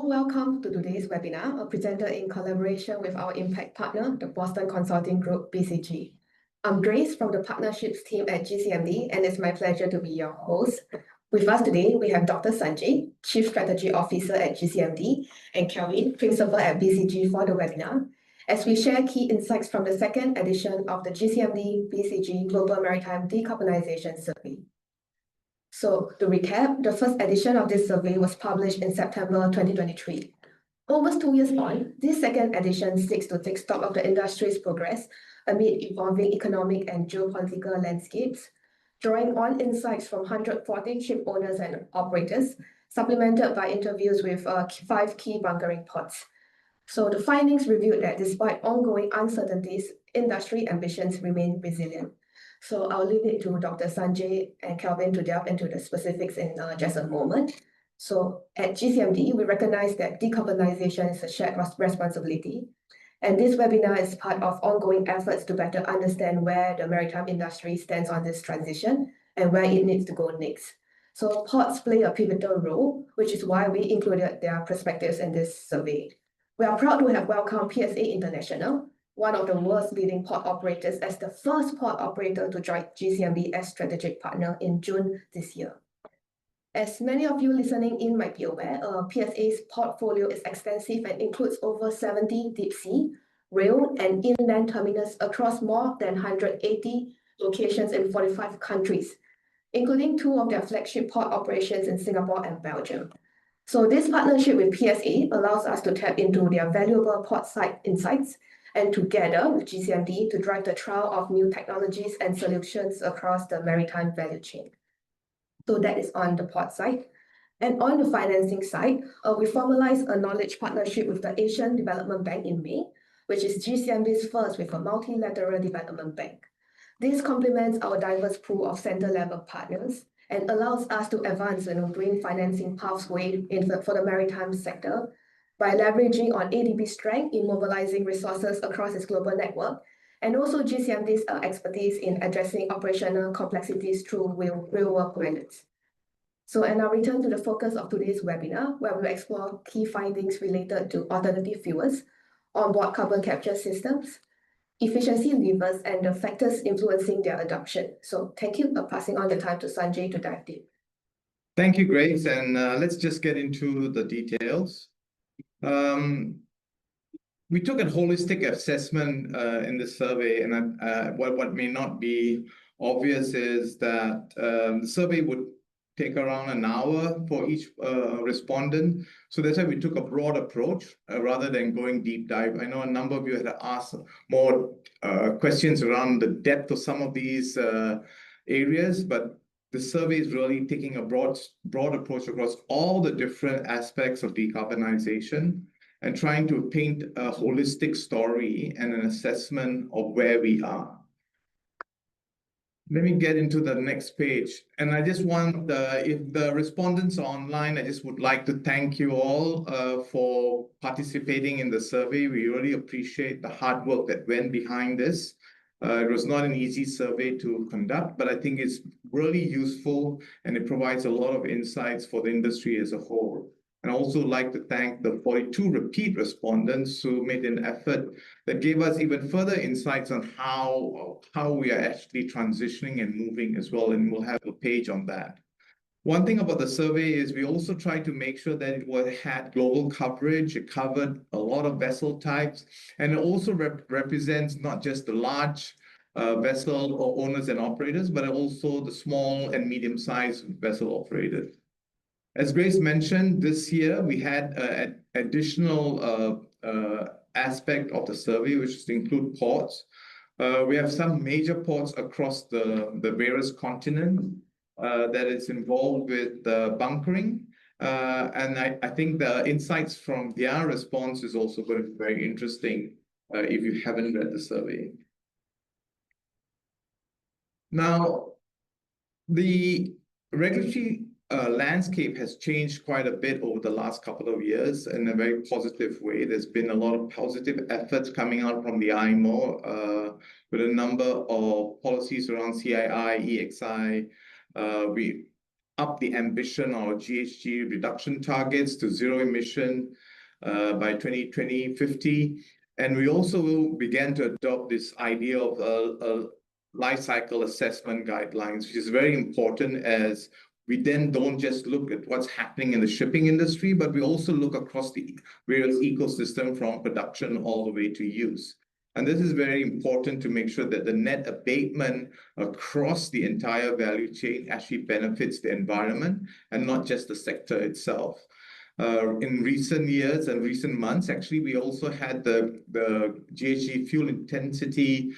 warm welcome to today's webinar, presented in collaboration with our impact partner, the Boston Consulting Group, BCG. I'm Grace from the partnerships team at GCMD, and it's my pleasure to be your host. With us today, we have Dr. Sanjay, Chief Strategy Officer at GCMD, and Kelvin, Principal at BCG for the webinar, as we share key insights from the second edition of the GCMD BCG Global Maritime Decarbonisation Survey. So to recap, the first edition of this survey was published in September 2023. Almost 2 years on, this second edition seeks to take stock of the industry's progress amid evolving economic and geopolitical landscapes, drawing on insights from 140 ship owners and operators, supplemented by interviews with 5 key bunkering ports. So the findings revealed that despite ongoing uncertainties, industry ambitions remain resilient. So I'll leave it to Dr. Sanjay and Kelvin to delve into the specifics in just a moment. So at GCMD, we recognize that decarbonization is a shared responsibility. And this webinar is part of ongoing efforts to better understand where the maritime industry stands on this transition and where it needs to go next. So ports play a pivotal role, which is why we included their perspectives in this survey. We are proud to have welcomed PSA International, one of the world's leading port operators, as the first port operator to join GCMD as strategic partner in June this year. As many of you listening in might be aware, PSA's portfolio is extensive and includes over 70 deep sea, rail, and inland terminals across more than 180 locations in 45 countries, including 2 of their flagship port operations in Singapore and Belgium. So this partnership with PSA allows us to tap into their valuable port site insights and together with GCMD to drive the trial of new technologies and solutions across the maritime value chain. So that is on the port side. And on the financing side, we formalized a knowledge partnership with the Asian Development Bank in May, which is GCMD's first with a multilateral development bank. This complements our diverse pool of center-level partners and allows us to advance green financing pathway for the maritime sector by leveraging on ADB's strength in mobilizing resources across its global network, and also GCMD's expertise in addressing operational complexities through real-world pilots. So, and I'll return to the focus of today's webinar, where we'll explore key findings related to alternative fuels, onboard carbon capture systems, efficiency levers, and the factors influencing their adoption. So thank you for passing on the time to Sanjay to dive deep. Thank you, Grace, and let's just get into the details. We took a holistic assessment in this survey, and what may not be obvious is that the survey would take around an hour for each respondent. So that's why we took a broad approach rather than going deep dive. I know a number of you had asked more questions around the depth of some of these areas, but the survey is really taking a broad approach across all the different aspects of decarbonization and trying to paint a holistic story and an assessment of where we are. Let me get into the next page. And I just want, if the respondents are online, I just would like to thank you all for participating in the survey. We really appreciate the hard work that went behind this. It was not an easy survey to conduct, but I think it's really useful and it provides a lot of insights for the industry as a whole. And I also like to thank the 42 repeat respondents who made an effort that gave us even further insights on how we are actually transitioning and moving as well. And we'll have a page on that. One thing about the survey is we also tried to make sure that it had global coverage. It covered a lot of vessel types, and it also represents not just the large vessel owners and operators, but also the small and medium-sized vessel operators. As Grace mentioned, this year we had an additional aspect of the survey, which is to include ports. We have some major ports across the various continents that is involved with bunkering. And I think the insights from their response is also going to be very interesting if you haven't read the survey. Now, the regulatory landscape has changed quite a bit over the last couple of years in a very positive way. There's been a lot of positive efforts coming out from the IMO with a number of policies around CII, EXI. up the ambition or GHG reduction targets to zero emission by 2050. And we also began to adopt this idea of a life cycle assessment guidelines, which is very important, as we then don't just look at what's happening in the shipping industry, but we also look across the various ecosystem from production all the way to use. And this is very important to make sure that the net abatement across the entire value chain actually benefits the environment and not just the sector itself. In recent years and recent months, actually, we also had the GHG fuel intensity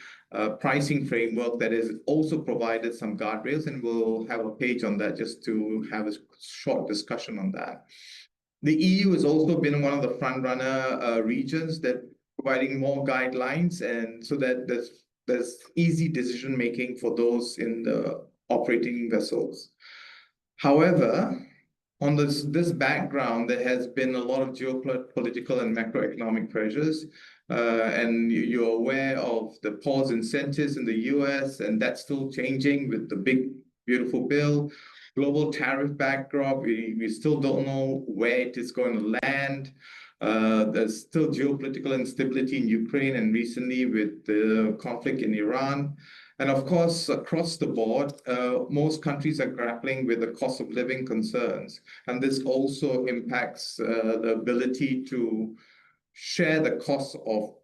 pricing framework that has also provided some guardrails, and we'll have a page on that just to have a short discussion on that. The EU has also been one of the front runner regions that providing more guidelines, and so that there's easy decision making for those in the operating vessels. However, on this background, there has been a lot of geopolitical and macroeconomic pressures, and you're aware of the pause incentives in the US, and that's still changing with the big, beautiful bill. Global tariff backdrop, we still don't know where it is going to land. There's still geopolitical instability in Ukraine and recently with the conflict in Iran. And of course, across the board, most countries are grappling with the cost of living concerns. And this also impacts the ability to share the cost of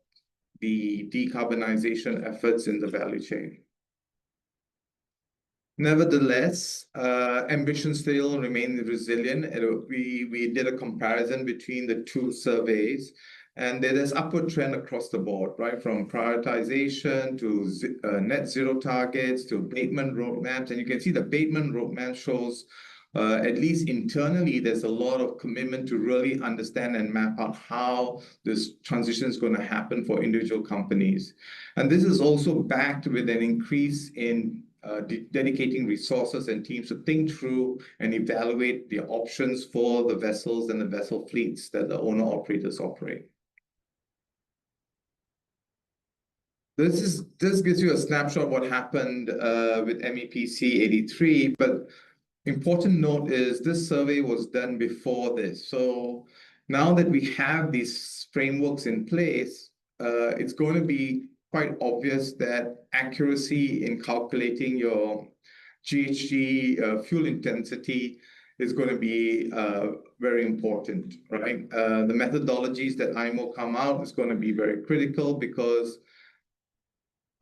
the decarbonization efforts in the value chain. Nevertheless, ambitions still remain resilient. We did a comparison between the two surveys, and there's upward trend across the board, right? From prioritization to net zero targets to abatement roadmaps. And you can see the abatement roadmap shows, at least internally, there's a lot of commitment to really understand and map out how this transition is going to happen for individual companies. And this is also backed with an increase in dedicating resources and teams to think through and evaluate the options for the vessels and the vessel fleets that the owner-operators operate. This gives you a snapshot of what happened with MEPC 83, but important note is this survey was done before this. So now that we have these frameworks in place, it's going to be quite obvious that accuracy in calculating your GHG fuel intensity is going to be very important, right? The methodologies that IMO come out is going to be very critical because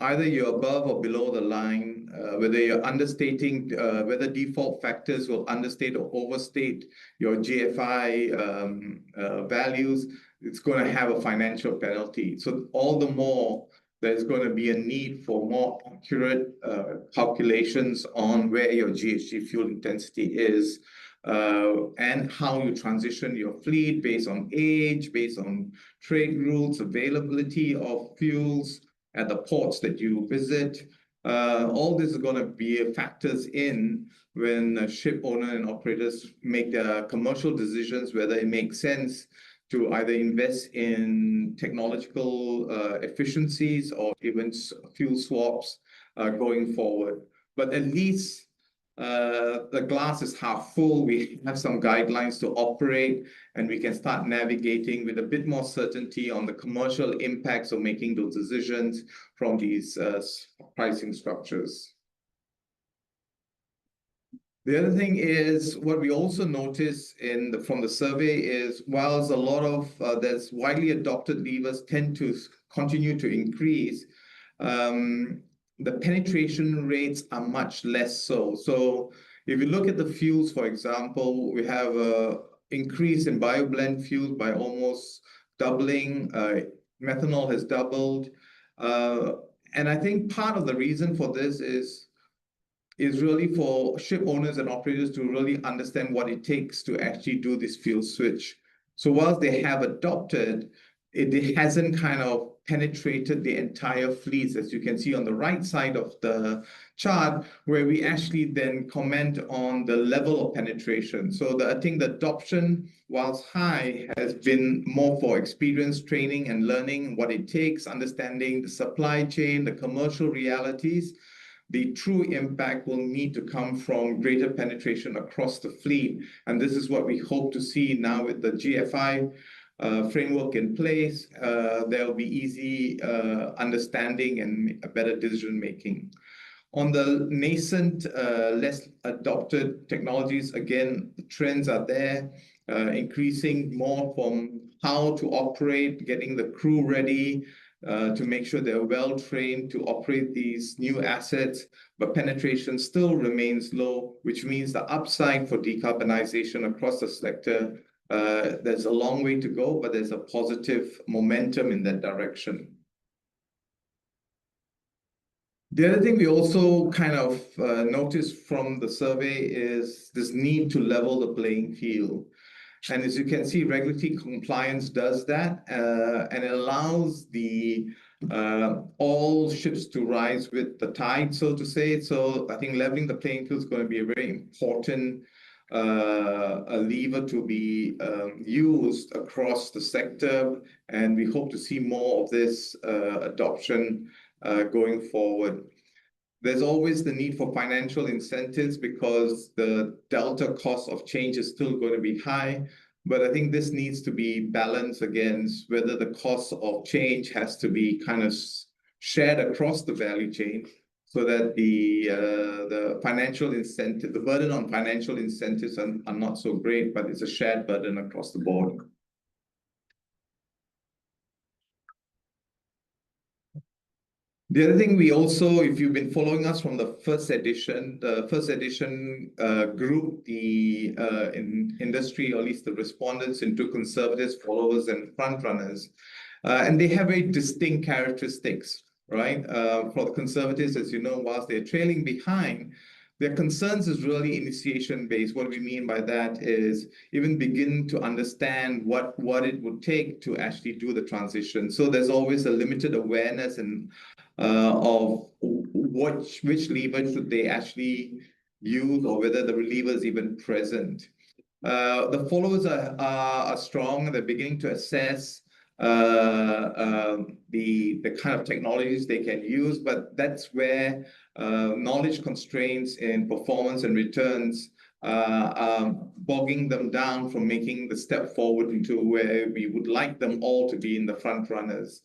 either you're above or below the line, whether you're understating, whether default factors will understate or overstate your GFI values, it's going to have a financial penalty. So all the more there's going to be a need for more accurate calculations on where your GHG fuel intensity is, and how you transition your fleet based on age, based on trade routes, availability of fuels at the ports that you visit. All this is going to be factors in when ship owner and operators make their commercial decisions, whether it makes sense to either invest in technological efficiencies or even fuel swaps going forward. But at least the glass is half full. We have some guidelines to operate, and we can start navigating with a bit more certainty on the commercial impacts of making those decisions from these pricing structures. The other thing is what we also notice from the survey is whilst a lot of there's widely adopted levers tend to continue to increase, the penetration rates are much less so. So if you look at the fuels, for example, we have an increase in bioblend fuels by almost doubling. Methanol has doubled. And I think part of the reason for this is really for ship owners and operators to really understand what it takes to actually do this fuel switch. So whilst they have adopted, it hasn't kind of penetrated the entire fleets, as you can see on the right side of the chart, where we actually then comment on the level of penetration. So I think the adoption, whilst high, has been more for experience, training, and learning what it takes, understanding the supply chain, the commercial realities. the true impact will need to come from greater penetration across the fleet. And this is what we hope to see now with the GFI framework in place. There will be easy understanding and a better decision making. On the nascent, less adopted technologies, again, the trends are there, increasing more from how to operate, getting the crew ready, to make sure they're well trained to operate these new assets, but penetration still remains low, which means the upside for decarbonization across the sector, there's a long way to go, but there's a positive momentum in that direction. The other thing we also kind of noticed from the survey is this need to level the playing field. And as you can see, regulatory compliance does that, and it allows the all ships to rise with the tide, so to say. So I think leveling the playing field is going to be a very important a lever to be used across the sector, and we hope to see more of this adoption going forward. There's always the need for financial incentives because the delta cost of change is still going to be high. But I think this needs to be balanced against whether the cost of change has to be kind of shared across the value chain so that the financial incentive, the burden on financial incentives are not so great, but it's a shared burden across the board. The other thing we also, if you've been following us from the first edition group the industry, or at least the respondents, into conservatives, followers, and front runners, and they have very distinct characteristics, right? For the conservatives, as you know, whilst they're trailing behind, their concerns is really initiation-based. What we mean by that is even begin to understand what it would take to actually do the transition. So there's always a limited awareness and of which lever should they actually use, or whether the lever is even present. The followers are strong, and they're beginning to assess the kind of technologies they can use, but that's where knowledge constraints in performance and returns bogging them down from making the step forward into where we would like them all to be in the front runners.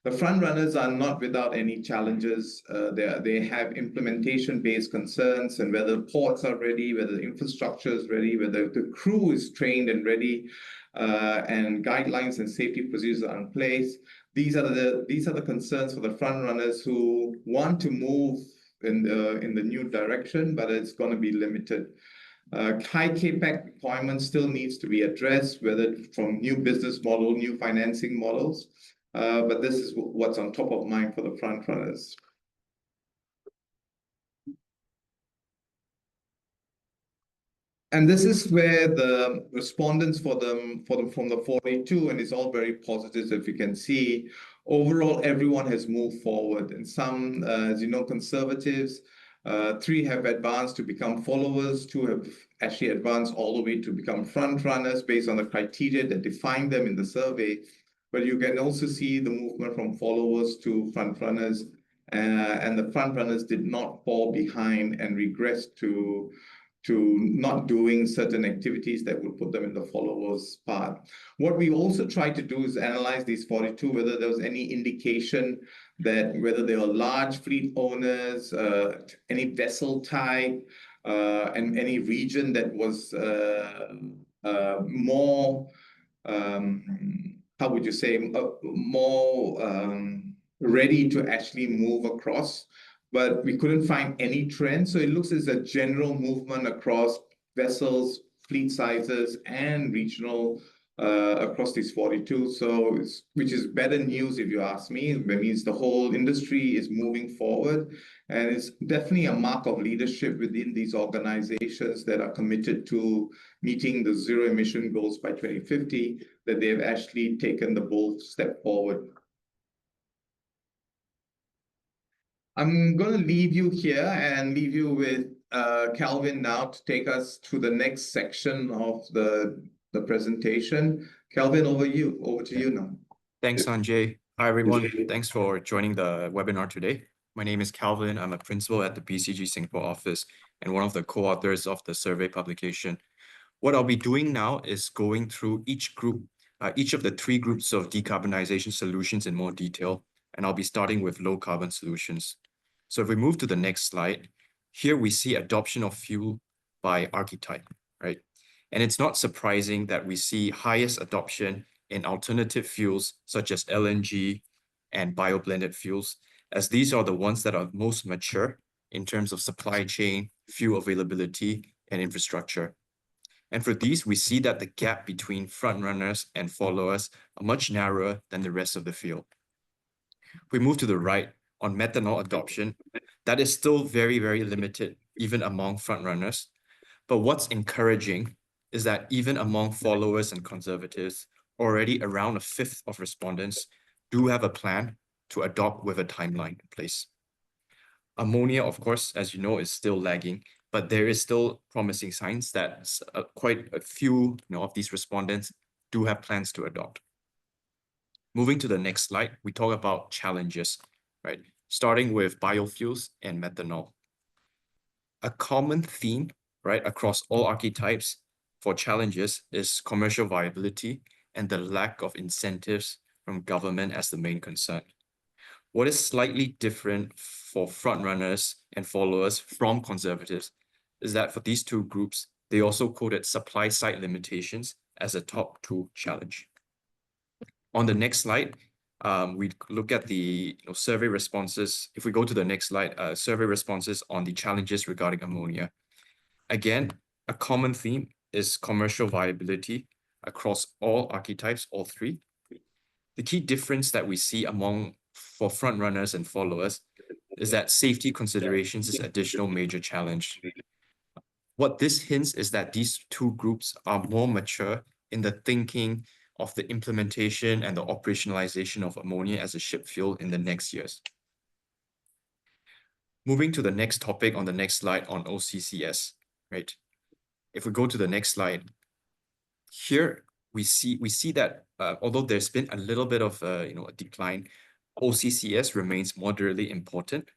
The front runners are not without any challenges. They have implementation-based concerns, and whether ports are ready, whether the infrastructure is ready, whether the crew is trained and ready, and guidelines and safety procedures are in place. These are the concerns for the front runners who want to move in the new direction, but it's going to be limited. High CAPEX requirements still needs to be addressed, whether from new business model, new financing models. But this is what's on top of mind for the front runners. And this is where the respondents from the 42, and it's all very positive, if you can see. Overall, everyone has moved forward. And some, as you know, conservatives, 3 have advanced to become followers, 2 have actually advanced all the way to become front runners based on the criteria that define them in the survey. But you can also see the movement from followers to front runners, and the front runners did not fall behind and regress to not doing certain activities that would put them in the followers part. What we also tried to do is analyze these 42, whether there was any indication that whether they were large fleet owners, any vessel type, and any region that was more, how would you say, more ready to actually move across. But we couldn't find any trend. So it looks as a general movement across vessels, fleet sizes, and regional across these 42. So which is better news if you ask me. It means the whole industry is moving forward. And it's definitely a mark of leadership within these organizations that are committed to meeting the zero emission goals by 2050, that they've actually taken the bold step forward. I'm going to leave you here and leave you with Calvin now to take us to the next section of the presentation. Calvin, over to you now. Thanks, Sanjay. Hi, everyone. Thanks for joining the webinar today. My name is Calvin. I'm a principal at the BCG Singapore office and one of the co-authors of the survey publication. What I'll be doing now is going through each of the 3 groups of decarbonization solutions in more detail, and I'll be starting with low carbon solutions. So if we move to the next slide, here we see adoption of fuel by archetype, right? And it's not surprising that we see highest adoption in alternative fuels such as LNG and bio-blended fuels, as these are the ones that are most mature in terms of supply chain, fuel availability, and infrastructure. And for these, we see that the gap between frontrunners and followers are much narrower than the rest of the field. If we move to the right on methanol adoption, that is still very, very limited, even among frontrunners. But what's encouraging is that even among followers and conservatives, already around 1/5 of respondents do have a plan to adopt with a timeline in place. Ammonia, of course, as you know, is still lagging, but there is still promising signs that quite a few of these respondents do have plans to adopt. Moving to the next slide, we talk about challenges, right? Starting with biofuels and methanol. A common theme, right, across all archetypes for challenges is commercial viability and the lack of incentives from government as the main concern. What is slightly different for frontrunners and followers from conservatives is that for these 2 groups, they also quoted supply side limitations as a top 2 challenge. On the next slide, we look at the survey responses. If we go to the next slide, survey responses on the challenges regarding ammonia. Again, a common theme is commercial viability across all archetypes, all 3. The key difference that we see for frontrunners and followers is that safety considerations is additional major challenge. What this hints is that these 2 groups are more mature in the thinking of the implementation and the operationalization of ammonia as a ship fuel in the next years. Moving to the next topic on the next slide on OCCS, right? If we go to the next slide, here we see that although there's been a little bit of a decline, OCCS remains moderately important.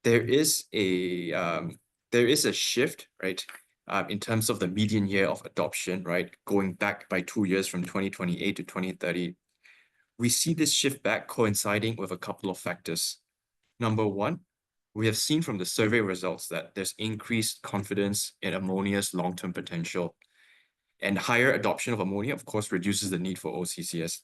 There is a shift, right, in terms of the median year of adoption, right, going back by 2 years from 2028 to 2030. We see this shift back coinciding with a couple of factors. Number one, we have seen from the survey results that there's increased confidence in ammonia's long-term potential, and higher adoption of ammonia, of course, reduces the need for OCCS.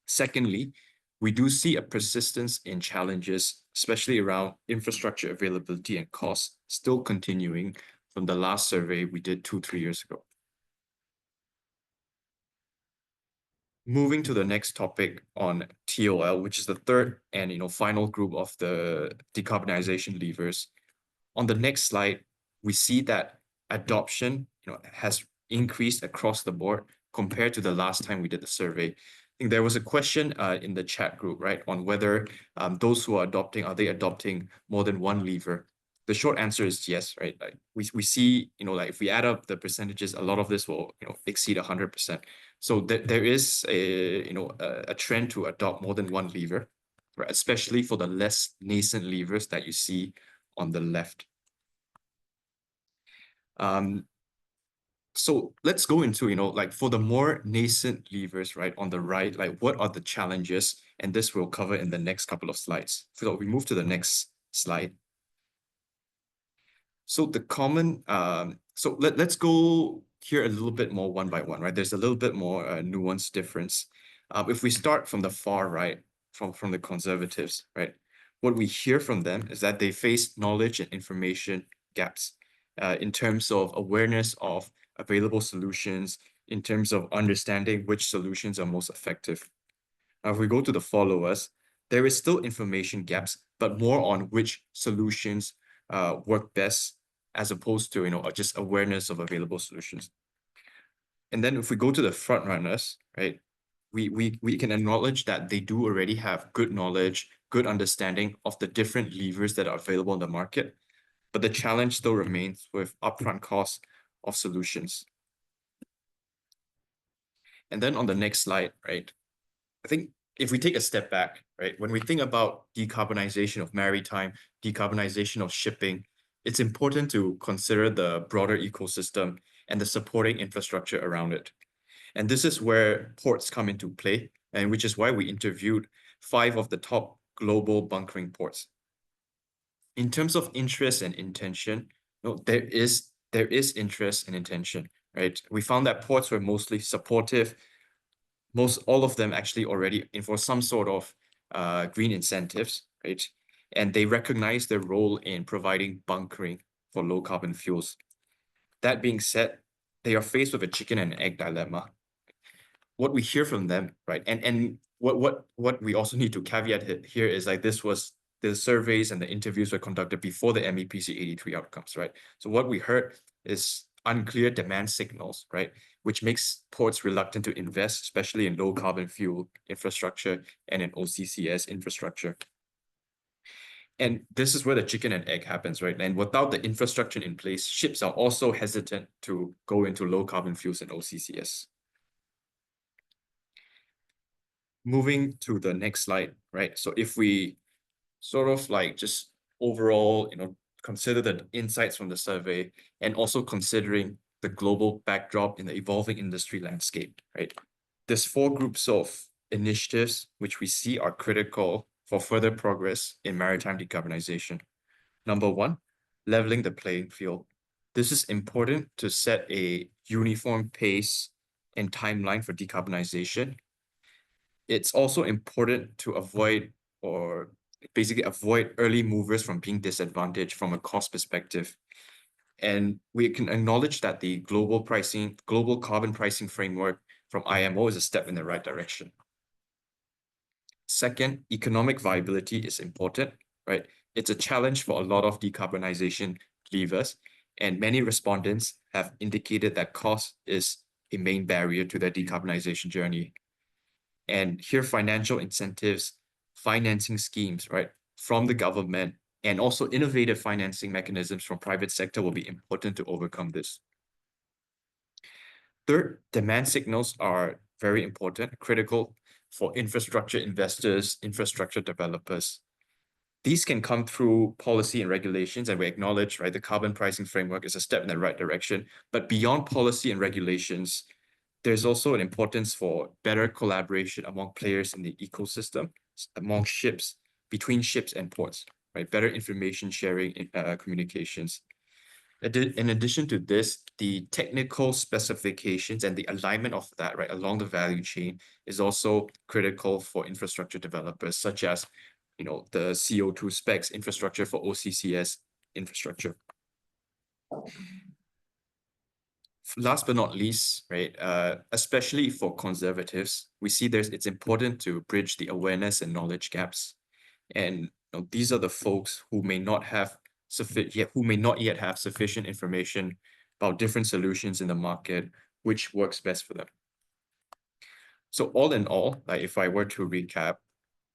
Secondly, we do see a persistence in challenges, especially around infrastructure availability and cost, still continuing from the last survey we did 2-3 years ago. Moving to the next topic on TOL, which is the third and final group of the decarbonization levers. On the next slide, we see that adoption has increased across the board compared to the last time we did the survey. I think there was a question in the chat group, right, on whether those who are adopting, are they adopting more than one lever? The short answer is yes, right? Like we see, like if we add up the percentages, a lot of this will exceed 100%. So there is a trend to adopt more than one lever, right? Especially for the less nascent levers that you see on the left. So let's go into, like for the more nascent levers, right, on the right, like what are the challenges? And this we'll cover in the next couple of slides. So we move to the next slide. So the common, so let's go here a little bit more one by one, right? There's a little bit more nuanced difference. If we start from the far right, from the conservatives, right? What we hear from them is that they face knowledge and information gaps in terms of awareness of available solutions, in terms of understanding which solutions are most effective. Now, if we go to the followers, there is still information gaps, but more on which solutions work best, as opposed to just awareness of available solutions. And then if we go to the front runners, right, we can acknowledge that they do already have good knowledge, good understanding of the different levers that are available in the market, but the challenge still remains with upfront costs of solutions. And then on the next slide, right, I think if we take a step back, right, when we think about decarbonization of maritime, decarbonization of shipping, it's important to consider the broader ecosystem and the supporting infrastructure around it. And this is where ports come into play, and which is why we interviewed 5 of the top global bunkering ports. In terms of interest and intention, no, there is interest and intention, right? We found that ports were mostly supportive. All of them actually already enforce some sort of green incentives, right? And they recognize their role in providing bunkering for low carbon fuels. That being said, they are faced with a chicken and egg dilemma. What we hear from them, right? And what we also need to caveat here is like the surveys and the interviews were conducted before the MEPC 83 outcomes, right? So what we heard is unclear demand signals, right? Which makes ports reluctant to invest, especially in low carbon fuel infrastructure and in OCCS infrastructure. And this is where the chicken and egg happens, right? And without the infrastructure in place, ships are also hesitant to go into low carbon fuels and OCCS. Moving to the next slide, right? So if we sort of like just overall, consider the insights from the survey and also considering the global backdrop in the evolving industry landscape, right? There's 4 groups of initiatives which we see are critical for further progress in maritime decarbonization. Number 1, leveling the playing field. This is important to set a uniform pace and timeline for decarbonization. It's also important to avoid early movers from being disadvantaged from a cost perspective. And we can acknowledge that the global carbon pricing framework from IMO is a step in the right direction. Second, economic viability is important, right? It's a challenge for a lot of decarbonization levers, and many respondents have indicated that cost is a main barrier to their decarbonization journey. And here, financial incentives, financing schemes, right, from the government, and also innovative financing mechanisms from private sector will be important to overcome this. Third, demand signals are very important, critical for infrastructure investors, infrastructure developers. These can come through policy and regulations, and we acknowledge, right, the carbon pricing framework is a step in the right direction. But beyond policy and regulations, there's also an importance for better collaboration among players in the ecosystem, among ships, between ships and ports, right? Better information sharing, communications. In addition to this, the technical specifications and the alignment of that, right, along the value chain is also critical for infrastructure developers, such as, the CO2 specs, infrastructure for OCCS infrastructure. Last but not least, right, especially for conservatives, we see it's important to bridge the awareness and knowledge gaps. And these are the folks who may not yet have sufficient information about different solutions in the market, which works best for them. So all in all, like if I were to recap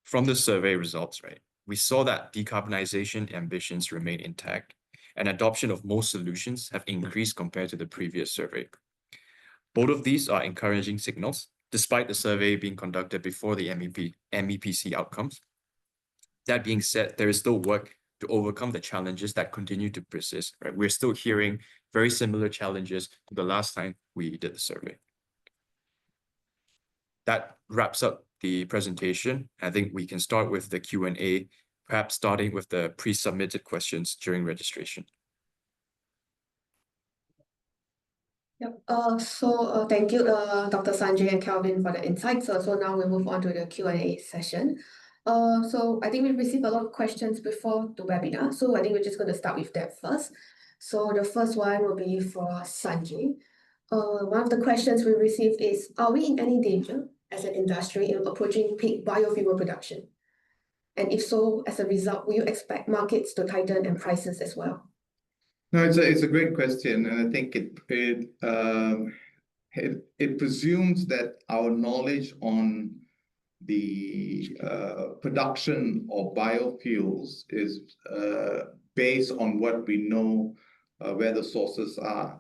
from the survey results, right, we saw that decarbonization ambitions remain intact, and adoption of most solutions have increased compared to the previous survey. Both of these are encouraging signals, despite the survey being conducted before the MEPC outcomes. That being said, there is still work to overcome the challenges that continue to persist, right? We're still hearing very similar challenges to the last time we did the survey. That wraps up the presentation. I think we can start with the Q&A, perhaps starting with the pre-submitted questions during registration. Yep. Thank you, Dr. Sanjay and Kelvin, for the insights. So now we move on to the Q&A session. So I think we received a lot of questions before the webinar. So I think we're just going to start with that first. So the first one will be for Sanjay. One of the questions we received is, are we in any danger as an industry in approaching peak biofuel production? And if so, as a result, will you expect markets to tighten and prices as well? No, it's a great question, and I think it presumes that our knowledge on the production of biofuels is based on what we know where the sources are.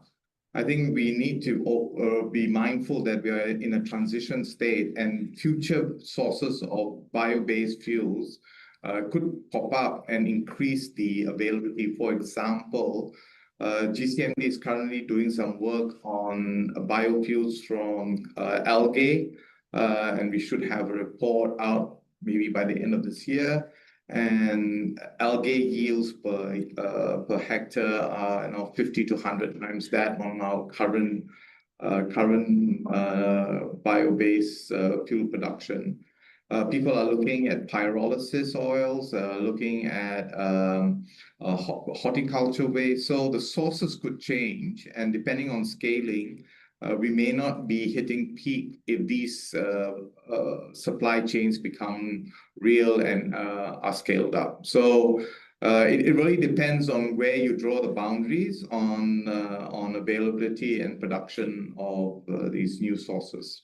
I think we need to be mindful that we are in a transition state, and future sources of bio-based fuels could pop up and increase the availability. For example, GCMD is currently doing some work on biofuels from algae, and we should have a report out maybe by the end of this year. And algae yields per hectare are 50 to 100 times that on our current bio-based fuel production. People are looking at pyrolysis oils, looking at horticulture waste. So the sources could change, and depending on scaling, we may not be hitting peak if these supply chains become real and are scaled up. So it really depends on where you draw the boundaries on availability and production of these new sources.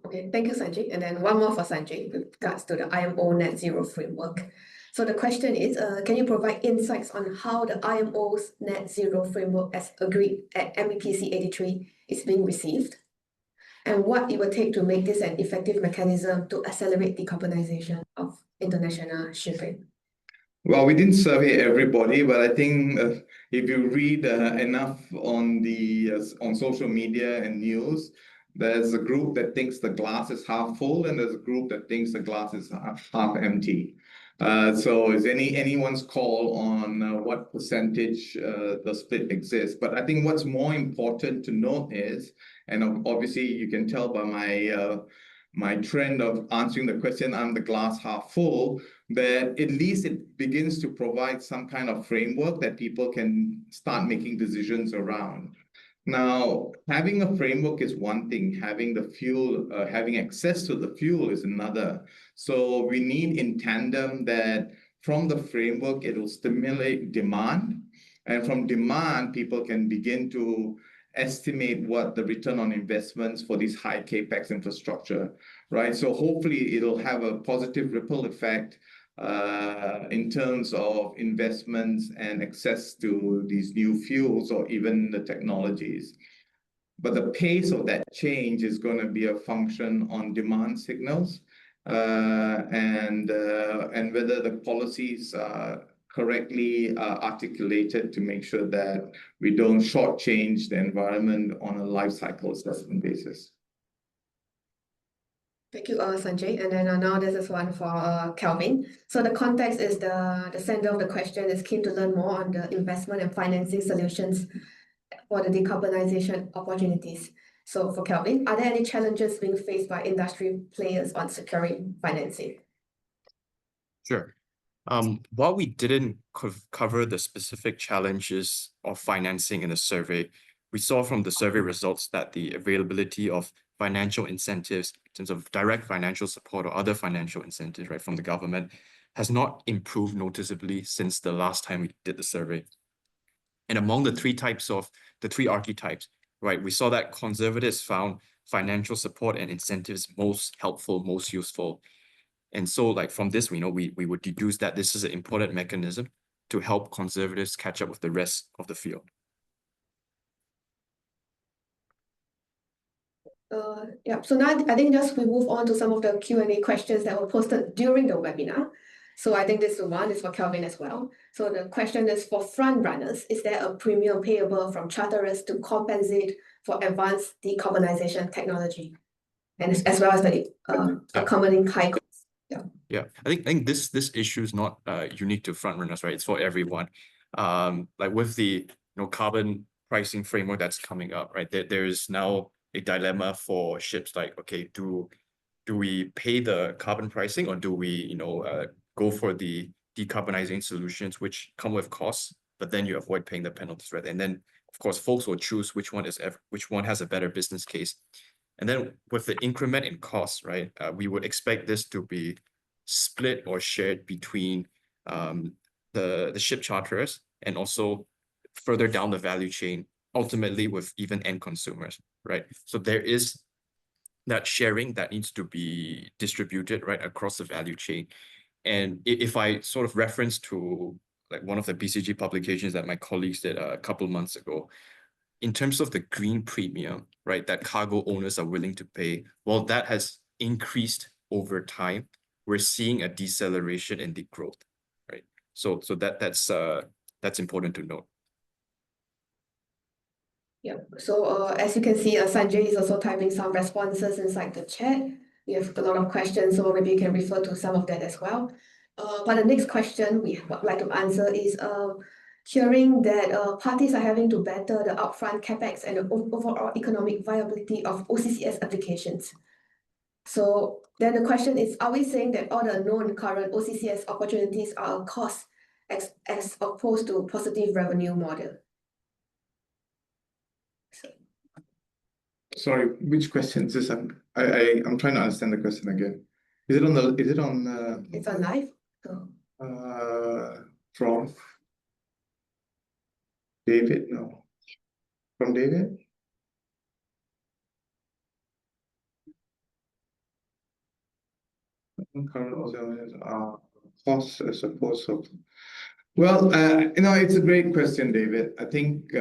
Okay, thank you, Sanjay. And then one more for Sanjay with regards to the IMO Net Zero framework. So the question is, can you provide insights on how the IMO's Net Zero framework as agreed at MEPC 83 is being received? And what it will take to make this an effective mechanism to accelerate decarbonization of international shipping? Well, we didn't survey everybody, but I think if you read enough on social media and news, there's a group that thinks the glass is half full, and there's a group that thinks the glass is half empty. So it's anyone's call on what percentage the split exists. But I think what's more important to note is, and obviously you can tell by my trend of answering the question, I'm the glass half full, that at least it begins to provide some kind of framework that people can start making decisions around. Now, having a framework is one thing, having the fuel, having access to the fuel is another. So we need in tandem that from the framework, it will stimulate demand. And from demand, people can begin to estimate what the return on investments for these high capex infrastructure, right? So hopefully it'll have a positive ripple effect in terms of investments and access to these new fuels or even the technologies. But the pace of that change is going to be a function on demand signals and whether the policies are correctly articulated to make sure that we don't shortchange the environment on a life cycle assessment basis. Thank you, Sanjay. And then now this is one for Kelvin. So the context is the sender of the question is keen to learn more on the investment and financing solutions for the decarbonization opportunities. So for Kelvin, are there any challenges being faced by industry players on securing financing? Sure. While we didn't cover the specific challenges of financing in the survey, we saw from the survey results that the availability of financial incentives in terms of direct financial support or other financial incentives, right, from the government has not improved noticeably since the last time we did the survey. And among the three archetypes, right, we saw that conservatives found financial support and incentives most helpful, most useful. And so like from this, we know we would deduce that this is an important mechanism to help conservatives catch up with the rest of the field. Yeah, so now I think just we move on to some of the Q&A questions that were posted during the webinar. So I think this one is for Kelvin as well. So the question is for front runners, is there a premium payable from charterers to compensate for advanced decarbonization technology? And as well as the accommodating high costs. Yeah, I think this issue is not unique to front runners, right? It's for everyone. Like with the carbon pricing framework that's coming up, right? There is now a dilemma for ships like, okay, do we pay the carbon pricing, or do we go for the decarbonizing solutions which come with costs, but then you avoid paying the penalties, right? And then of course folks will choose which one has a better business case. And then with the increment in costs, right, we would expect this to be split or shared between the ship charterers and also further down the value chain, ultimately with even end consumers, right? So there is that sharing that needs to be distributed right across the value chain. And if I sort of reference to like one of the BCG publications that my colleagues did a couple months ago, in terms of the green premium, right, that cargo owners are willing to pay, well, that has increased over time. We're seeing a deceleration in the growth, right? So that's important to note. Yeah, so as you can see, Sanjay is also typing some responses inside the chat. We have a lot of questions, so maybe you can refer to some of that as well. But the next question we would like to answer is hearing that parties are having to better the upfront capex and the overall economic viability of OCCS applications. So then the question is, are we saying that all the known current OCCS opportunities are a cost as opposed to positive revenue model? Sorry, which question is this? I'm trying to understand the question again. Is it on It's on live. from David? No. From David? Current costs as opposed to. Well, it's a great question, David. I think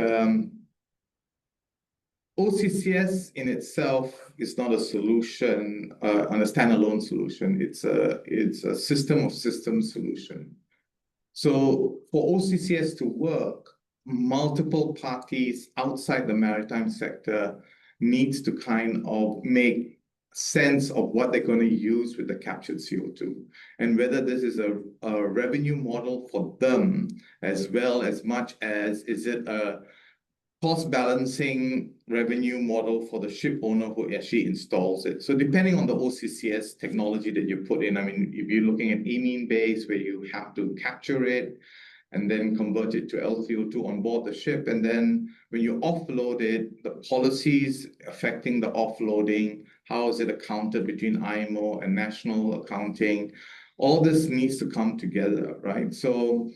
OCCS in itself is not a solution, on a standalone solution. It's a system of systems solution. So for OCCS to work, multiple parties outside the maritime sector needs to kind of make sense of what they're going to use with the captured CO2 and whether this is a revenue model for them as well as much as is it a cost balancing revenue model for the ship owner who actually installs it. So depending on the OCCS technology that you put in, I mean, if you're looking at amine base where you have to capture it and then convert it to LCO2 on board the ship, and then when you offload it, the policies affecting the offloading, how is it accounted between IMO and national accounting, all this needs to come together, right? So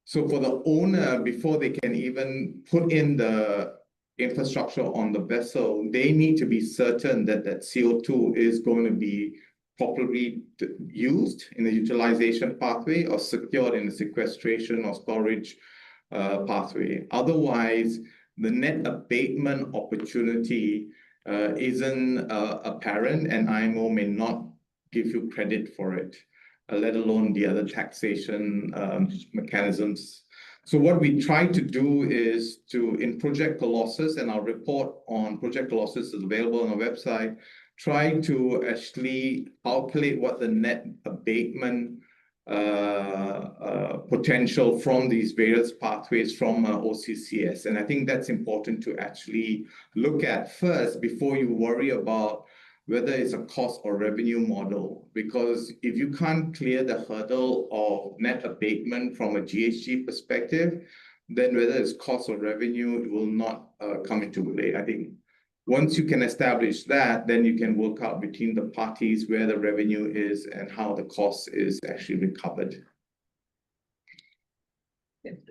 for the owner, before they can even put in the infrastructure on the vessel, they need to be certain that that CO2 is going to be properly used in the utilization pathway or secured in the sequestration or storage pathway. Otherwise, the net abatement opportunity isn't apparent, and IMO may not give you credit for it, let alone the other taxation mechanisms. So what we try to do is in Project Colossus, and our report on Project Colossus is available on our website, try to actually calculate what the net abatement potential from these various pathways from OCCS. And I think that's important to actually look at first before you worry about whether it's a cost or revenue model, because if you can't clear the hurdle of net abatement from a GHG perspective, then whether it's cost or revenue, it will not come into play. I think once you can establish that, then you can work out between the parties where the revenue is and how the cost is actually recovered.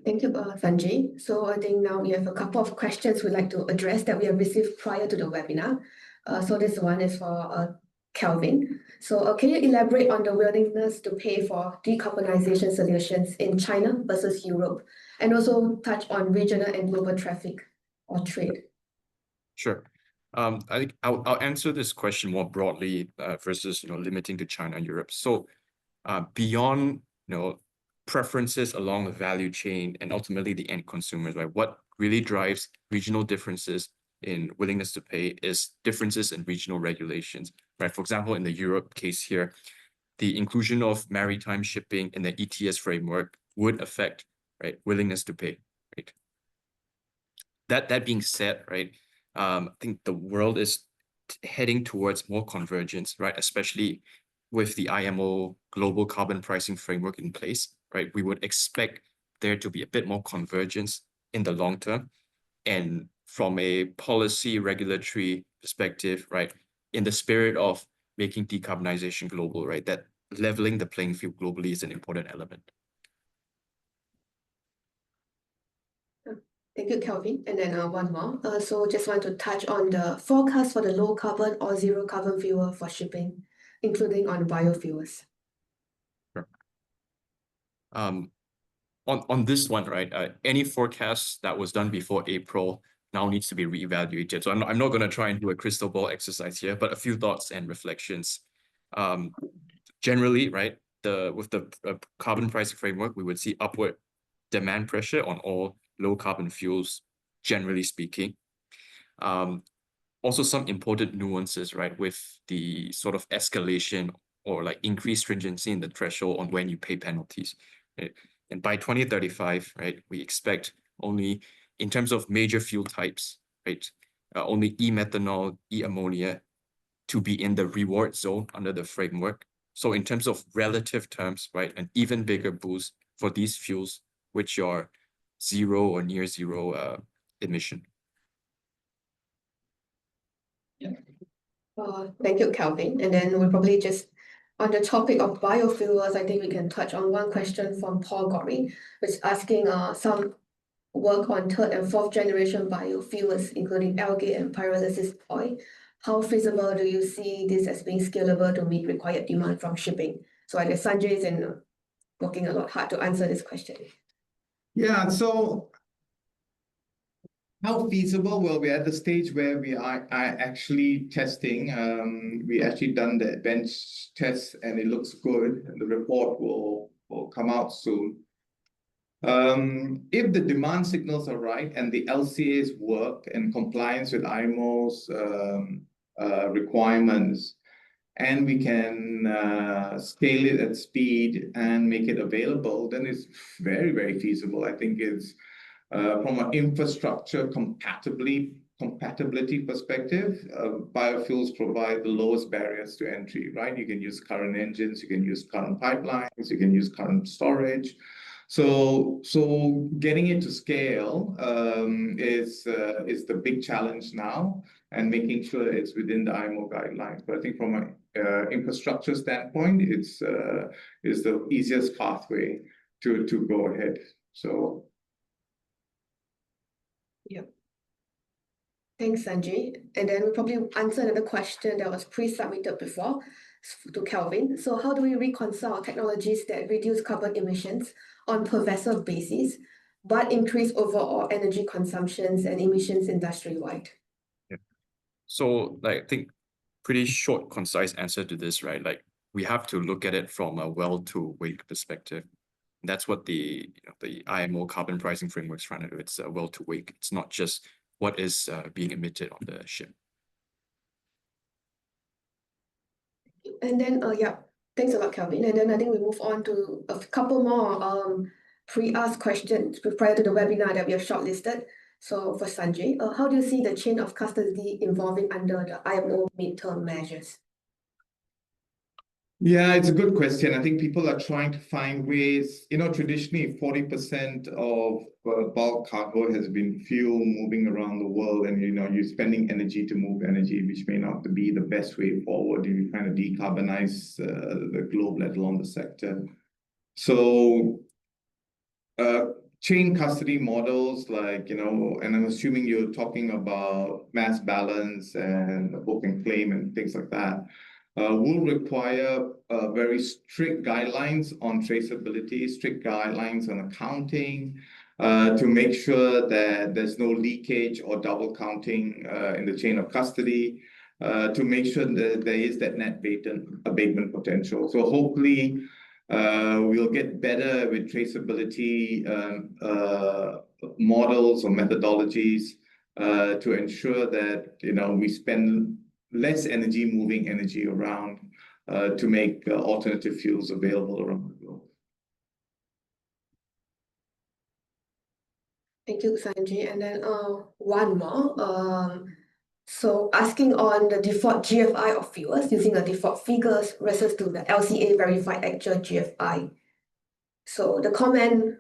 Thank you, Sanjay. So I think now we have a couple of questions we'd like to address that we have received prior to the webinar. So this one is for Kelvin. So can you elaborate on the willingness to pay for decarbonization solutions in China versus Europe, and also touch on regional and global traffic or trade? Sure. I think I'll answer this question more broadly versus limiting to China and Europe. So beyond preferences along the value chain and ultimately the end consumers, right? What really drives regional differences in willingness to pay is differences in regional regulations, right? For example, in the Europe case here, the inclusion of maritime shipping in the ETS framework would affect, right, willingness to pay, right? That being said, right, I think the world is heading towards more convergence, right? Especially with the IMO global carbon pricing framework in place, right? We would expect there to be a bit more convergence in the long term. And from a policy regulatory perspective, right, in the spirit of making decarbonization global, right, that leveling the playing field globally is an important element. Thank you, Kelvin. And then one more. So just want to touch on the forecast for the low carbon or zero carbon fuel for shipping, including on biofuels. Sure. on this one, right? Any forecast that was done before April now needs to be reevaluated. So I'm not going to try and do a crystal ball exercise here, but a few thoughts and reflections. Generally, right, with the carbon pricing framework, we would see upward demand pressure on all low carbon fuels, generally speaking. Also some important nuances, right, with the sort of escalation or like increased stringency in the threshold on when you pay penalties. Right? And by 2035, right, we expect only, in terms of major fuel types, right, only e-methanol, e-ammonia to be in the reward zone under the framework. So in terms of relative terms, right, an even bigger boost for these fuels, which are zero or near zero emission. Thank you, Calvin. And then we probably just, on the topic of biofuels, I think we can touch on one question from Paul Gorey, which is asking some work on third and fourth generation biofuels, including algae and pyrolysis oil. How feasible do you see this as being scalable to meet required demand from shipping? So I guess Sanjay is working a lot hard to answer this question. Yeah, so how feasible? Well, we're at the stage where we are actually testing. We actually done the bench test and it looks good. And the report will come out soon. If the demand signals are right and the LCAs work in compliance with IMO's requirements, and we can scale it at speed and make it available, then it's very, very feasible. I think it's from an infrastructure compatibility perspective, biofuels provide the lowest barriers to entry, right? You can use current engines, you can use current pipelines, you can use current storage. So getting it to scale is the big challenge now, and making sure it's within the IMO guidelines. But I think from an infrastructure standpoint, it's the easiest pathway to go ahead. So. Yeah. Thanks, Sanjay. And then we'll probably answer another question that was pre-submitted before to Calvin. So how do we reconcile technologies that reduce carbon emissions on per vessel basis, but increase overall energy consumptions and emissions industry-wide? Yeah. So like, I think pretty short, concise answer to this, right? Like we have to look at it from a well to wake perspective. That's what the IMO carbon pricing framework is trying to do. It's a well to wake. It's not just what is being emitted on the ship. And then, yeah, thanks a lot, Calvin. And then I think we move on to a couple more pre-asked questions prior to the webinar that we have shortlisted. So for Sanjay, how do you see the chain of custody evolving under the IMO midterm measures? Yeah, it's a good question. I think people are trying to find ways, traditionally 40% of bulk cargo has been fuel moving around the world, and you're spending energy to move energy, which may not be the best way forward if you're trying to decarbonize the globe, let alone the sector. So chain custody models like, and I'm assuming you're talking about mass balance and book and claim and things like that, will require very strict guidelines on traceability, strict guidelines on accounting, to make sure that there's no leakage or double counting in the chain of custody, to make sure that there is that net abatement potential. So hopefully we'll get better with traceability models or methodologies to ensure that we spend less energy moving energy around to make alternative fuels available around the globe. Thank you, Sanjay. And then one more. So asking on the default GFI of fuels using the default figures versus to the LCA verified actual GFI. So the comment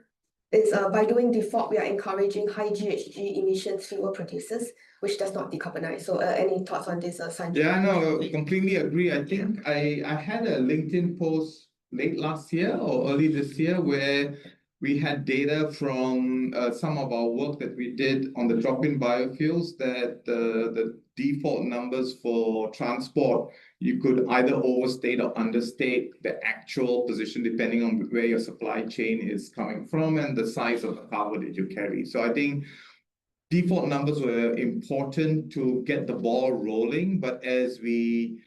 is by doing default, we are encouraging high GHG emissions fuel producers, which does not decarbonize. So any thoughts on this, Sanjay? Yeah, no, completely agree. I think I had a LinkedIn post late last year or early this year where we had data from some of our work that we did on the drop-in biofuels that the default numbers for transport, you could either overstate or understate the actual position depending on where your supply chain is coming from and the size of the cargo that you carry. So I think default numbers were important to get the ball rolling, but as we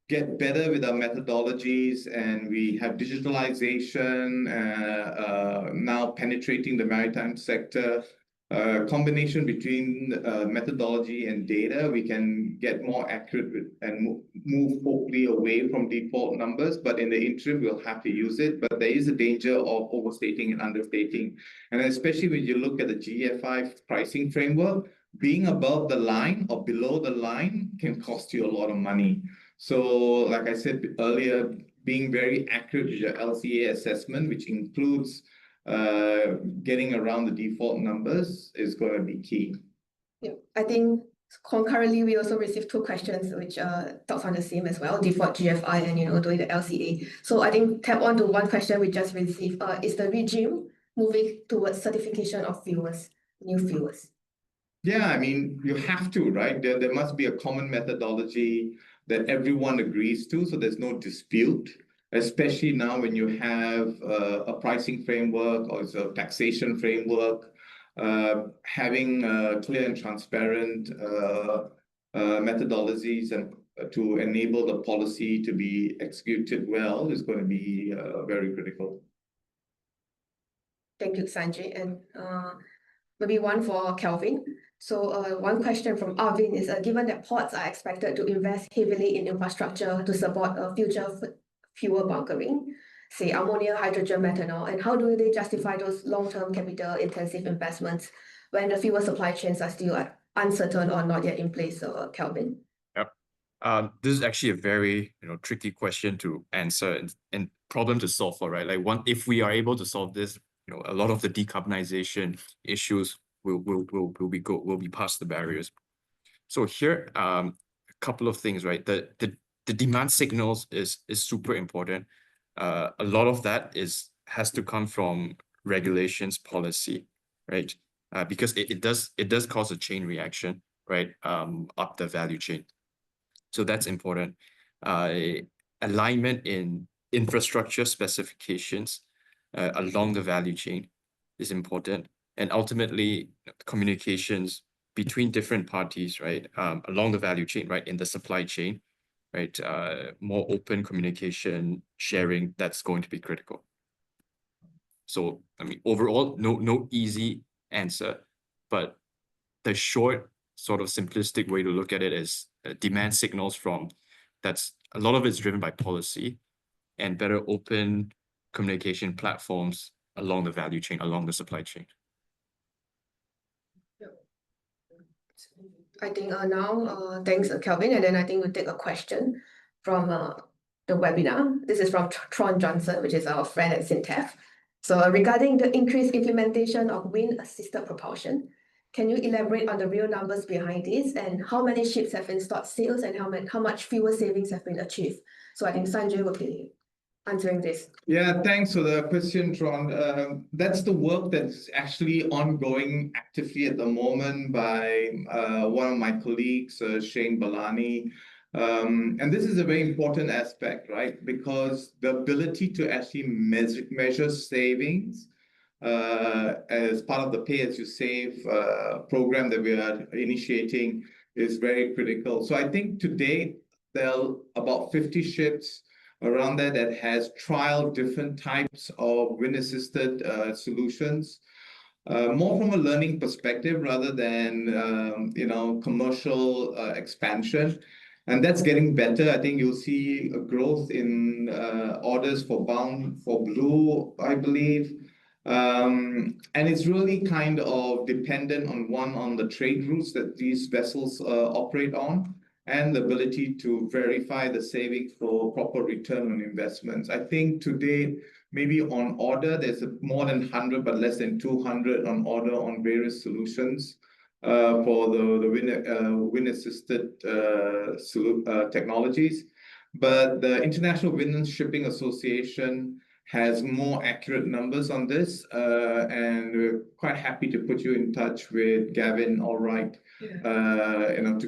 get better with our methodologies and we have digitalization now penetrating the maritime sector, combination between methodology and data, we can get more accurate and move hopefully away from default numbers. But in the interim, we'll have to use it. But there is a danger of overstating and understating. And especially when you look at the GFI pricing framework, being above the line or below the line can cost you a lot of money. So like I said earlier, being very accurate with your LCA assessment, which includes getting around the default numbers, is going to be key. Yeah, I think concurrently we also received 2 questions which talks on the same as well, default GFI and doing the LCA. So I think tap on to one question we just received. Is the regime moving towards certification of fuels, new fuels? Yeah, I mean, you have to, right? There must be a common methodology that everyone agrees to, so there's no dispute, especially now when you have a pricing framework or a taxation framework. Having clear and transparent methodologies and to enable the policy to be executed well is going to be very critical. Thank you, Sanjay. And maybe one for Kelvin. So one question from Arvin is, given that ports are expected to invest heavily in infrastructure to support future fuel bunkering, say ammonia, hydrogen, methanol, and how do they justify those long-term capital-intensive investments when the fuel supply chains are still uncertain or not yet in place, Kelvin? Yep. This is actually a very tricky question to answer and problem to solve for, right? Like if we are able to solve this, a lot of the decarbonization issues will be past the barriers. So here, a couple of things, right? The demand signals is super important. A lot of that has to come from regulations, policy, right? Because it does cause a chain reaction, right? Up the value chain. So that's important. Alignment in infrastructure specifications along the value chain is important. And ultimately, communications between different parties, right, along the value chain, right, in the supply chain, right, more open communication, sharing, that's going to be critical. So, I mean, overall, no easy answer, but the short, sort of simplistic way to look at it is demand signals from, that's a lot of it's driven by policy and better open communication platforms along the value chain, along the supply chain. I think now, thanks, Kelvin. And then I think we'll take a question from the webinar. This is from Tron Johnson, which is our friend at Syntef. So regarding the increased implementation of wind-assisted propulsion, can you elaborate on the real numbers behind this and how many ships have installed sails and how much fuel savings have been achieved? So I think Sanjay will be answering this. Yeah, thanks for the question, Tron. That's the work that's actually ongoing actively at the moment by one of my colleagues, Shane Balani. And this is a very important aspect, right? Because the ability to actually measure savings as part of the Pay As You Save program that we are initiating is very critical. So I think today there are about 50 ships around there that has trialed different types of wind-assisted solutions, more from a learning perspective rather than commercial expansion. And that's getting better. I think you'll see a growth in orders for Blue, I believe. And it's really kind of dependent on the trade routes that these vessels operate on, and the ability to verify the savings for proper return on investments. I think today, maybe on order, there's more than 100, but less than 200 on order on various solutions for the wind-assisted technologies. But the International Wind and Shipping Association has more accurate numbers on this, and we're quite happy to put you in touch with Gavin Allwright, to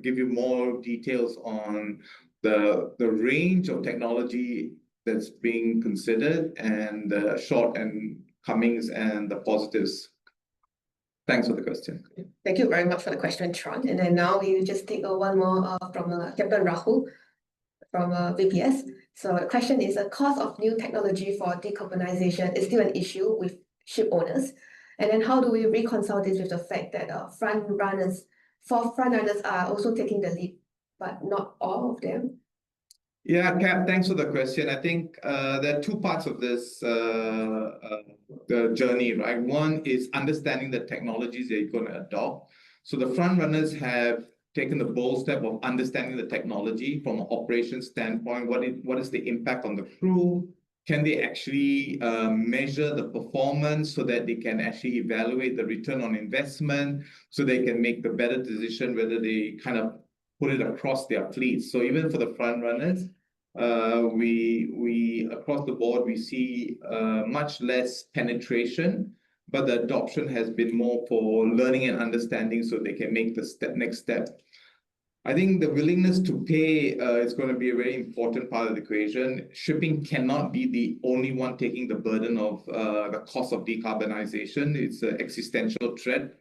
give you more details on the range of technology that's being considered and the shortcomings and the positives. Thanks for the question. Thank you very much for the question, Tron. And then now we will just take one more from Captain Rahul from VPS. So the question is, the cost of new technology for decarbonization is still an issue with ship owners. And then how do we reconcile this with the fact that front runners are also taking the lead, but not all of them? Yeah, Cap, thanks for the question. I think there are two parts of this the journey, right? One is understanding the technologies that you're going to adopt. So the front runners have taken the bold step of understanding the technology from an operations standpoint. What is the impact on the crew? Can they actually measure the performance so that they can actually evaluate the return on investment, so they can make the better decision whether they kind of put it across their fleets? So even for the front runners, we across the board, we see much less penetration, but the adoption has been more for learning and understanding so they can make the next step. I think the willingness to pay is going to be a very important part of the equation. Shipping cannot be the only one taking the burden of the cost of decarbonization. It's an existential threat.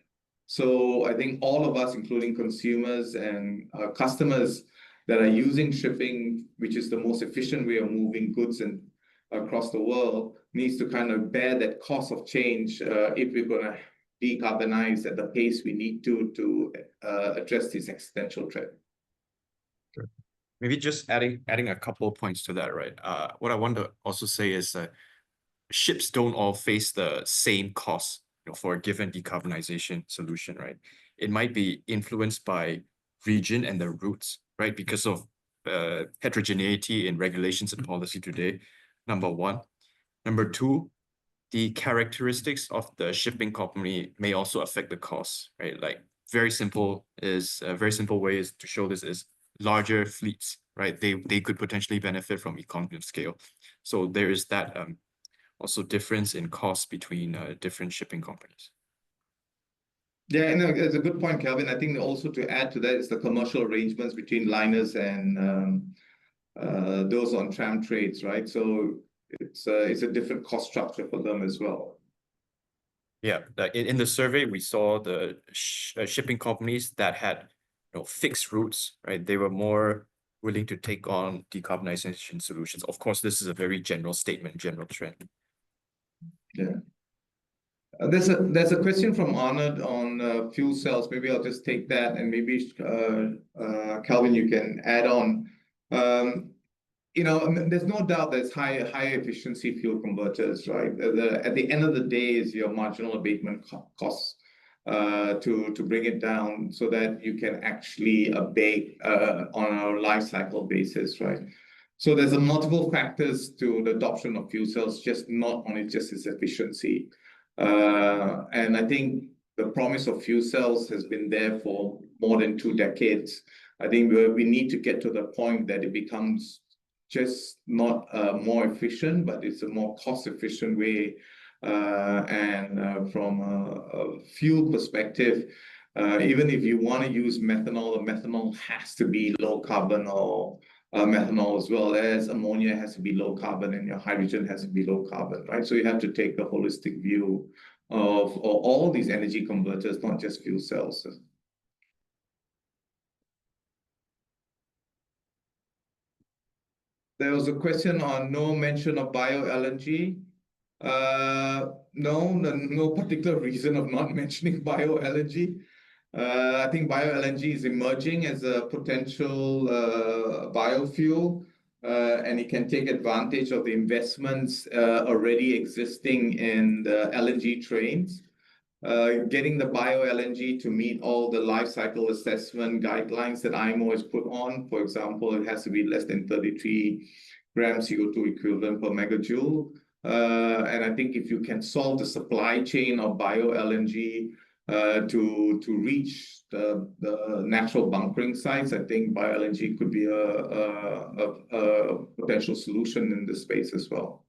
So I think all of us, including consumers and customers that are using shipping, which is the most efficient way of moving goods and across the world, needs to kind of bear that cost of change if we're going to decarbonize at the pace we need to address this existential threat. Sure. Maybe just adding a couple of points to that, right? What I want to also say is that ships don't all face the same cost, for a given decarbonization solution, right? It might be influenced by region and the routes, right? Because of heterogeneity in regulations and policy today, number one. Number two, the characteristics of the shipping company may also affect the cost, right? Like very simple way is to show this is larger fleets, right? They could potentially benefit from economy of scale. So there is that also difference in cost between different shipping companies. Yeah, it's a good point, Kelvin. I think also to add to that is the commercial arrangements between liners and those on tram trades, right? So it's a different cost structure for them as well. Yeah, in the survey, we saw the shipping companies that had fixed routes, right? They were more willing to take on decarbonization solutions. Of course, this is a very general statement, general trend. Yeah. There's a question from Arnold on fuel cells. Maybe I'll just take that, and maybe Kelvin, you can add on. There's no doubt there's high efficiency fuel converters, right? At the end of the day is your marginal abatement costs to bring it down so that you can actually abate on a life cycle basis, right? So there's multiple factors to the adoption of fuel cells, just not only just its efficiency. And I think the promise of fuel cells has been there for more than 2 decades. I think we need to get to the point that it becomes just not more efficient, but it's a more cost-efficient way. And from a fuel perspective, even if you want to use methanol, the methanol has to be low carbon, or methanol as well as ammonia has to be low carbon, and your hydrogen has to be low carbon, right? So you have to take the holistic view of all these energy converters, not just fuel cells. There was a question on no mention of bio-LNG. No particular reason of not mentioning bio-LNG. I think bio-LNG is emerging as a potential biofuel, and it can take advantage of the investments already existing in the LNG trains. Getting the bio-LNG to meet all the life cycle assessment guidelines that IMO has put on. For example, it has to be less than 33 grams CO2 equivalent per megajoule. And I think if you can solve the supply chain of bio-LNG to reach the natural bunkering sites. I think bio-LNG could be a potential solution in this space as well.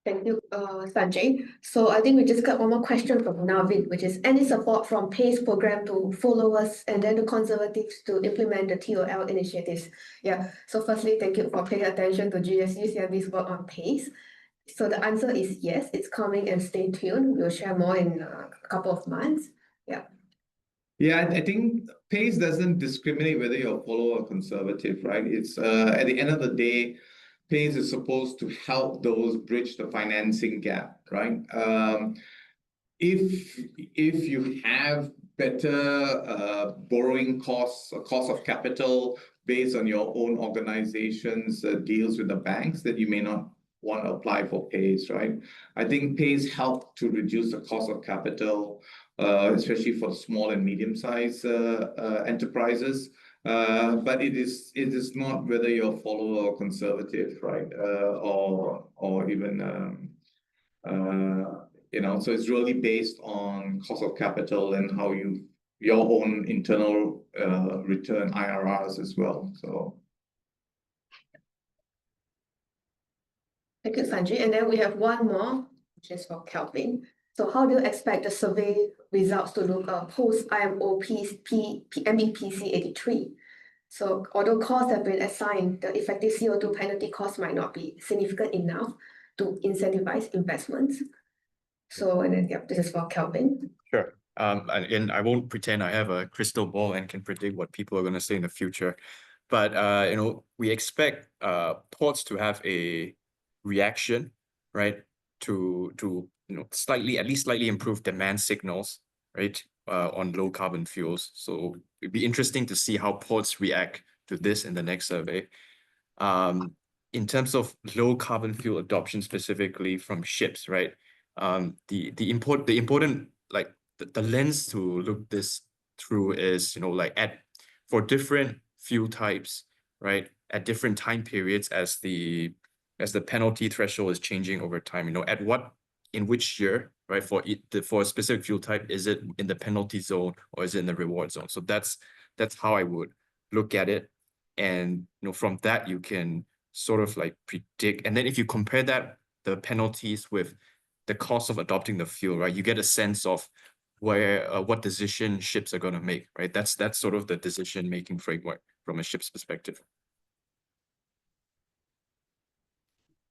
Thank you, Sanjay. So I think we just got one more question from Navin, which is any support from PACE program to followers and then the Conservatives to implement the TOL initiatives? Yeah, so firstly, thank you for paying attention to GCMB's work on PACE. So the answer is yes, it's coming and stay tuned. We'll share more in a couple of months. Yeah. Yeah, I think PACE doesn't discriminate whether you're a follower or conservative, right? It's at the end of the day, PACE is supposed to help those bridge the financing gap, right? If you have better borrowing costs or cost of capital based on your own organization's deals with the banks, then you may not want to apply for PACE, right? I think PACE helped to reduce the cost of capital, especially for small and medium-sized enterprises. But it is not whether you're a follower or conservative, right? Or even so it's really based on cost of capital and how your own internal return IRRs as well. So Thank you, Sanjay. And then we have one more, which is for Kelvin. So how do you expect the survey results to look post IMO MEPC 83? So although costs have been assigned, the effective CO2 penalty cost might not be significant enough to incentivize investments. So, and then, yeah, this is for Kelvin. Sure. And I won't pretend I have a crystal ball and can predict what people are going to say in the future. But, we expect ports to have a reaction, right, to at least slightly improve demand signals, right, on low carbon fuels. So it'd be interesting to see how ports react to this in the next survey. In terms of low carbon fuel adoption specifically from ships, right? The important like the lens to look this through is for different fuel types, right, at different time periods as the penalty threshold is changing over time, in which year, right, for a specific fuel type, is it in the penalty zone or is it in the reward zone? So that's how I would look at it. And from that you can sort of like predict, and then if you compare that, the penalties with the cost of adopting the fuel, right, you get a sense of where what decision ships are going to make, right? That's sort of the decision making framework from a ship's perspective.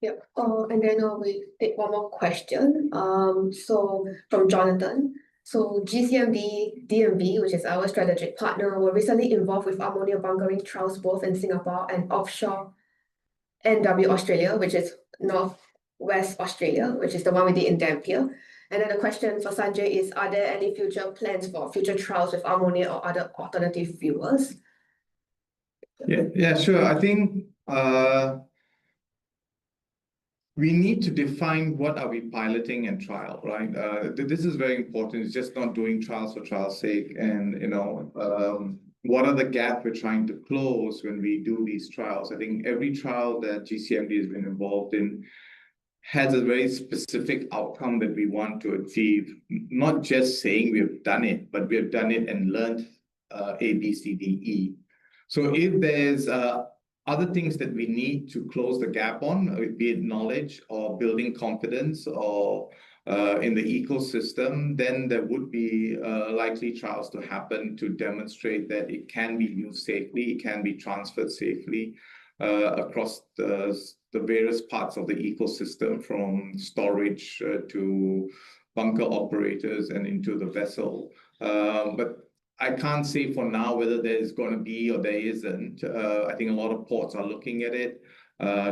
Yeah. And then we take one more question. So from Jonathan. So GCMB DNV, which is our strategic partner, were recently involved with ammonia bunkering trials both in Singapore and offshore NW Australia, which is Northwest Australia, which is the one we did in Dampier. And then the question for Sanjay is, are there any future plans for future trials with ammonia or other alternative fuels? yeah, sure. I think we need to define what are we piloting and trial, right? This is very important. It's just not doing trials for trial's sake. And, what are the gaps we're trying to close when we do these trials? I think every trial that GCMD has been involved in has a very specific outcome that we want to achieve. Not just saying we have done it, but we have done it and learned A, B, C, D, E. So if there's other things that we need to close the gap on, be it knowledge or building confidence or in the ecosystem, then there would be likely trials to happen to demonstrate that it can be used safely, it can be transferred safely across the various parts of the ecosystem, from storage to bunker operators and into the vessel. But I can't say for now whether there is going to be or there isn't. I think a lot of ports are looking at it,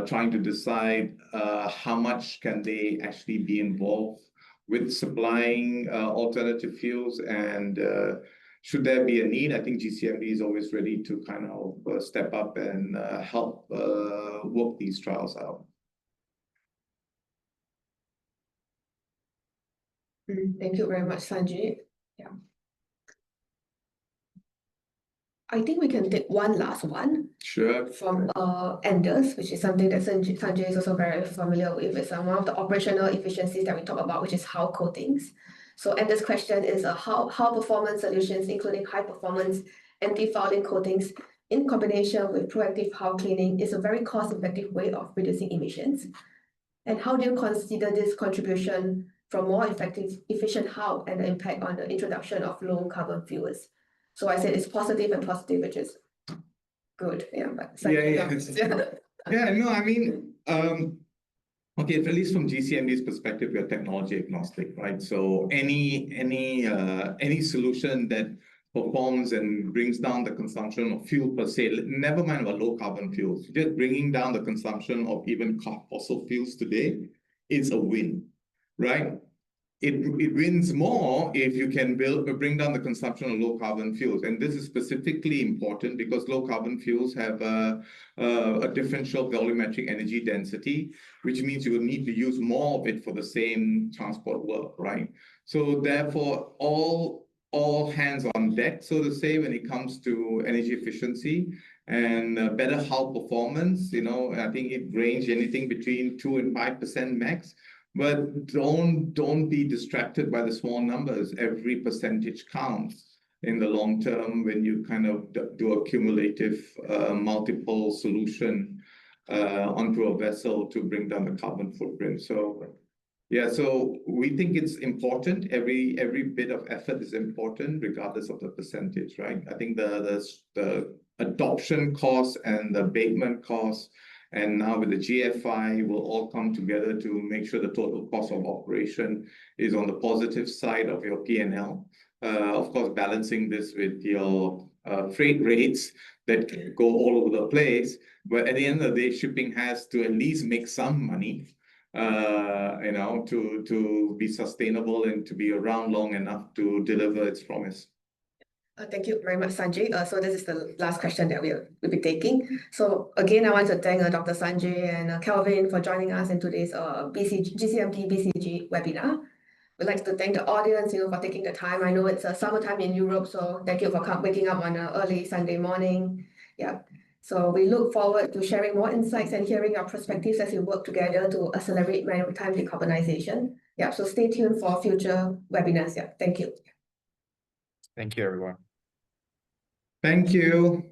trying to decide how much can they actually be involved with supplying alternative fuels, and should there be a need, I think GCMD is always ready to kind of step up and help work these trials out. Thank you very much, Sanjay. Yeah. I think we can take one last one Sure. from Anders, which is something that Sanjay is also very familiar with. It's one of the operational efficiencies that we talk about, which is hull coatings. So Anders' question is how performance solutions, including high performance anti-fouling coatings in combination with proactive hull cleaning, is a very cost-effective way of reducing emissions. And how do you consider this contribution from more efficient hull and the impact on the introduction of low carbon fuels? So I said it's positive and positive, which is good. Yeah, but No, I mean, okay, at least from GCMD's perspective, we are technology agnostic, right? So any solution that performs and brings down the consumption of fuel per se, never mind about low carbon fuels, just bringing down the consumption of even fossil fuels today is a win, right? It wins more if you can bring down the consumption of low carbon fuels. And this is specifically important because low carbon fuels have a differential volumetric energy density, which means you will need to use more of it for the same transport work, right? So therefore, all hands on deck, so to say, when it comes to energy efficiency and better hull performance. I think it range anything between 2 and 5% max. But don't be distracted by the small numbers. Every percentage counts in the long term when you kind of do a cumulative multiple solution onto a vessel to bring down the carbon footprint. So yeah, so we think it's important. Every bit of effort is important, regardless of the percentage, right? I think the adoption costs and the abatement costs, and now with the GFI, will all come together to make sure the total cost of operation is on the positive side of your P&L. Of course, balancing this with your freight rates that go all over the place. But at the end of the day, shipping has to at least make some money, to be sustainable and to be around long enough to deliver its promise. Thank you very much, Sanjay. So this is the last question that we'll be taking. So again, I want to thank Dr. Sanjay and Kelvin for joining us in today's GCMD BCG webinar. We'd like to thank the audience, for taking the time. I know it's summertime in Europe, so thank you for waking up on an early Sunday morning. Yeah. So we look forward to sharing more insights and hearing your perspectives as we work together to accelerate maritime decarbonization. Yeah. So stay tuned for future webinars. Yeah. Thank you. Thank you, everyone. Thank you.